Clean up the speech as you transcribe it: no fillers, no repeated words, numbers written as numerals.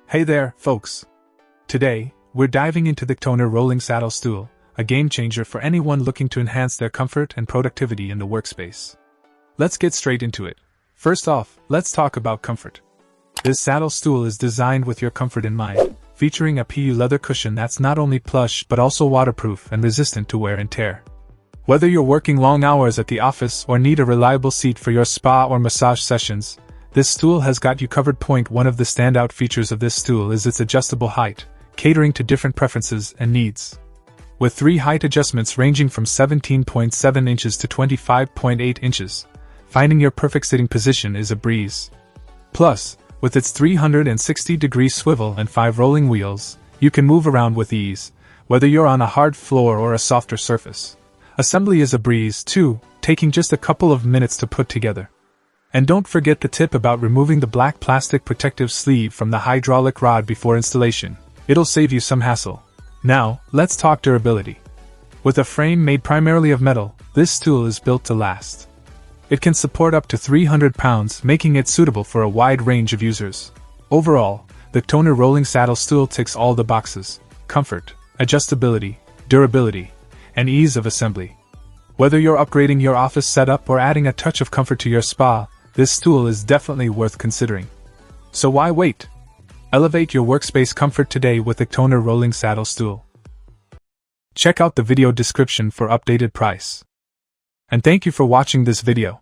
Hey there, folks! Today, we're diving into the KKTONER Rolling Saddle Stool, a game changer for anyone looking to enhance their comfort and productivity in the workspace. Let's get straight into it. First off, let's talk about comfort. This saddle stool is designed with your comfort in mind, featuring a PU leather cushion that's not only plush but also waterproof and resistant to wear and tear. Whether you're working long hours at the office or need a reliable seat for your spa or massage sessions, this stool has got you covered. One of the standout features of this stool is its adjustable height, catering to different preferences and needs. With 3 height adjustments ranging from 17.7 inches to 25.8 inches, finding your perfect sitting position is a breeze. Plus, with its 360-degree swivel and 5 rolling wheels, you can move around with ease, whether you're on a hard floor or a softer surface. Assembly is a breeze, too, taking just a couple of minutes to put together. And don't forget the tip about removing the black plastic protective sleeve from the hydraulic rod before installation. It'll save you some hassle. Now, let's talk durability. With a frame made primarily of metal, this stool is built to last. It can support up to 300 pounds, making it suitable for a wide range of users. Overall, the KKTONER Rolling Saddle Stool ticks all the boxes: comfort, adjustability, durability, and ease of assembly. Whether you're upgrading your office setup or adding a touch of comfort to your spa, this stool is definitely worth considering. So why wait? Elevate your workspace comfort today with the KKTONER Rolling Saddle Stool. Check out the video description for updated price. And thank you for watching this video.